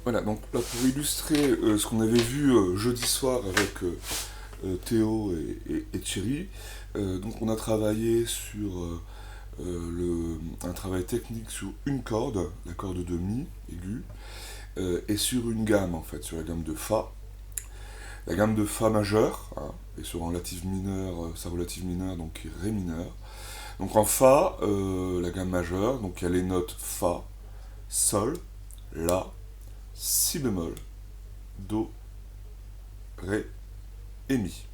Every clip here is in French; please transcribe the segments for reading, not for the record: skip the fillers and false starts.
Voilà, donc là, pour illustrer ce qu'on avait vu jeudi soir avec Théo et Thierry, donc on a travaillé sur un travail technique sur une corde, la corde de Mi aiguë, et sur une gamme en fait, sur la gamme de Fa. La gamme de Fa majeur, hein, et sur relative mineure, sa relative mineure, donc qui est Ré mineur. Donc en Fa, la gamme majeure, donc il y a les notes Fa, Sol, La, Si bémol, Do, Ré et Mi.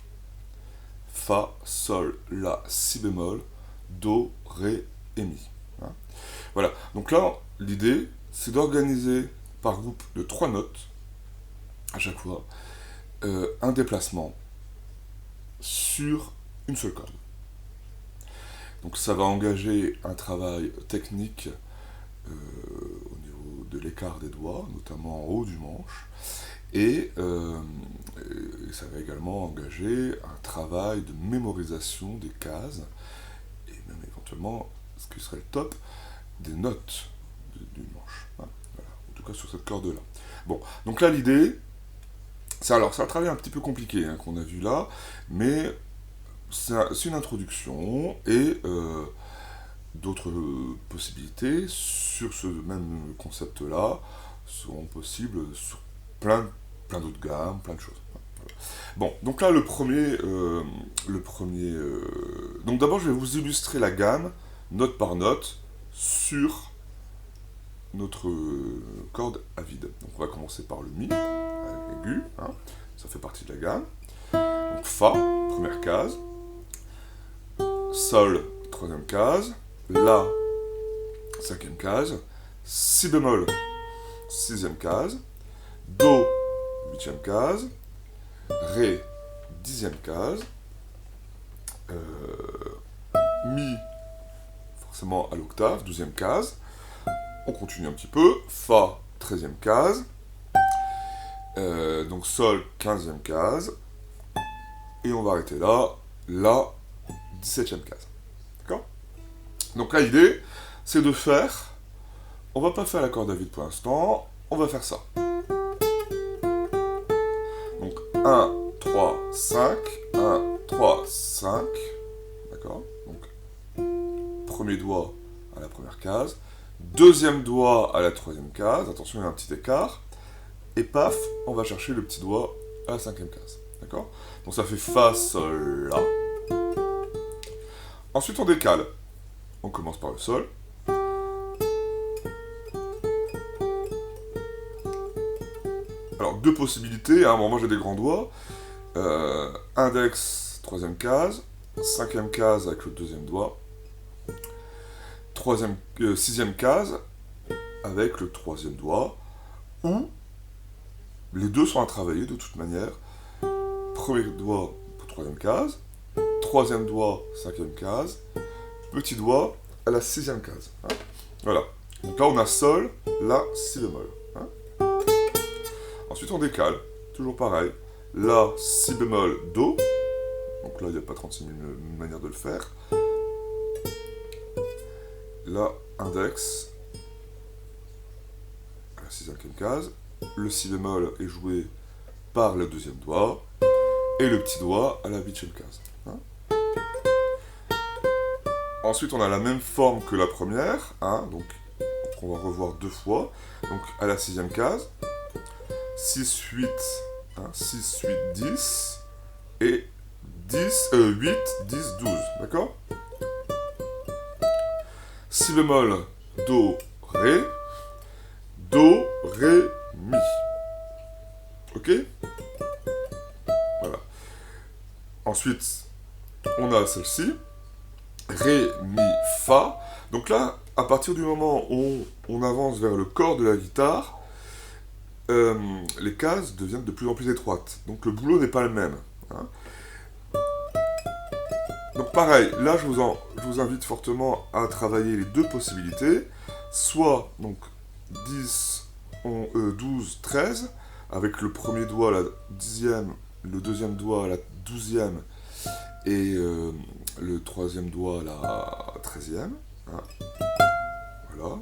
Fa, Sol, La, Si bémol, Do, Ré et Mi. Hein. Voilà, donc là, l'idée, c'est d'organiser par groupe de 3 notes, à chaque fois, un déplacement sur une seule corde. Donc ça va engager un travail technique au niveau de l'écart des doigts, notamment en haut du manche, et ça va également engager un travail de mémorisation des cases, et même éventuellement, ce qui serait le top, des notes du manche. Hein, voilà. En tout cas sur cette corde-là. Bon, donc là l'idée, c'est un travail un petit peu compliqué hein, qu'on a vu là, mais c'est une introduction et d'autres possibilités sur ce même concept-là seront possibles sur plein d'autres gammes, plein de choses. Voilà. Bon, donc là donc d'abord je vais vous illustrer la gamme note par note sur notre corde à vide. Donc on va commencer par le Mi, aigu, hein, ça fait partie de la gamme. Donc Fa, première case. Sol, troisième case. La, cinquième case. Si bémol, sixième case. Do, huitième case. Ré, dixième case. Mi, forcément à l'octave, douzième case. On continue un petit peu. Fa, treizième case. Donc Sol, quinzième case. Et on va arrêter là. La, 17e case. D'accord? Donc là, l'idée, c'est de faire... On va pas faire la corde à vide pour l'instant. On va faire ça. Donc 1, 3, 5. 1, 3, 5. D'accord? Donc, premier doigt à la première case. Deuxième doigt à la troisième case. Attention, il y a un petit écart. Et paf, on va chercher le petit doigt à la cinquième case. D'accord? Donc ça fait Fa, Sol, La. Ensuite, on décale. On commence par le Sol. Alors, deux possibilités. À un moment, j'ai des grands doigts. Index, troisième case. Cinquième case avec le deuxième doigt. Sixième case avec le troisième doigt. Ou les deux sont à travailler de toute manière. Premier doigt pour troisième case. Troisième doigt, cinquième case. Petit doigt à la sixième case. Hein, voilà. Donc là, on a Sol, La, Si bémol. Hein. Ensuite, on décale. Toujours pareil. La, Si bémol, Do. Donc là, il n'y a pas 36 000 manières de le faire. La, index à la sixième case. Le Si bémol est joué par le deuxième doigt. Et le petit doigt à la huitième case. Hein. Ensuite, on a la même forme que la première, hein, donc on va revoir deux fois. Donc à la sixième case, 6, 8, hein, 6, 8, 10, et 8, 10, 12, d'accord? Si bémol, Do, Ré, Mi. Ok? Voilà. Ensuite, on a celle-ci. Ré, Mi, Fa. Donc là, à partir du moment où on avance vers le corps de la guitare, les cases deviennent de plus en plus étroites. Donc le boulot n'est pas le même. Hein. Donc pareil, là je vous invite fortement à travailler les deux possibilités. Soit donc 10, 12, 13, avec le premier doigt à la dixième, le deuxième doigt à la douzième, et le troisième doigt à la 13e. Hein. Voilà.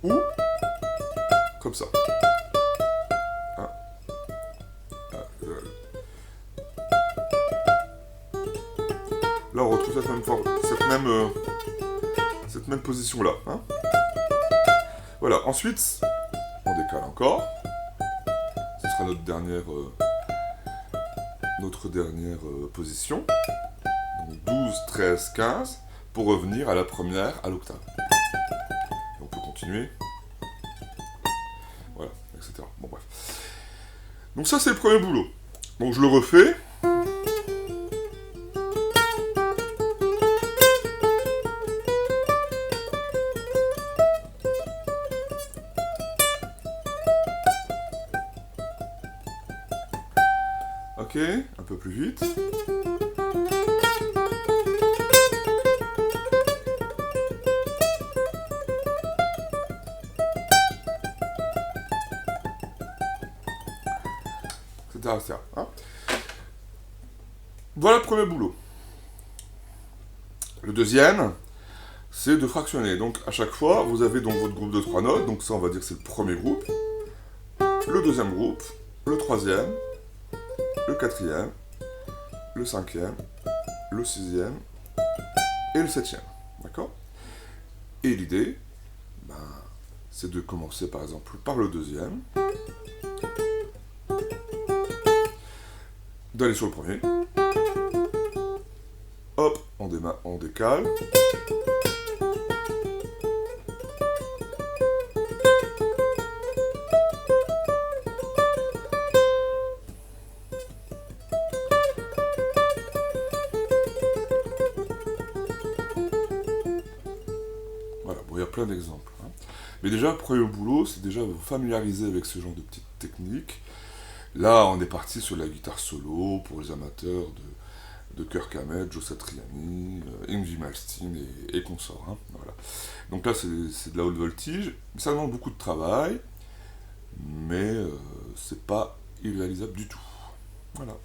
Ou comme ça. Hein. Là, on retrouve cette même position là. Hein. Voilà, ensuite, on décale encore. Ce sera notre dernière position. Donc 12, 13, 15, pour revenir à la première à l'octave. On peut continuer. Voilà, etc. Bon, bref. Donc ça, c'est le premier boulot. Donc je le refais. Ok, un peu plus vite. Etc. Hein. Voilà le premier boulot. Le deuxième, c'est de fractionner. Donc à chaque fois, vous avez donc votre groupe de 3 notes. Donc ça, on va dire que c'est le premier groupe. Le deuxième groupe, le troisième, le quatrième, le cinquième, le sixième et le septième. D'accord? Et l'idée, c'est de commencer par exemple par le deuxième, d'aller sur le premier, hop, on décale, voilà, bon, il y a plein d'exemples. Hein. Mais déjà, le premier boulot, c'est déjà vous familiariser avec ce genre de petites techniques. Là, on est parti sur la guitare solo pour les amateurs de Kirk Hammett, Joe Satriani, Yngwie Malmsteen et consorts. Hein, voilà. Donc là, c'est de la haute voltige. Ça demande beaucoup de travail, mais c'est pas irréalisable du tout. Voilà.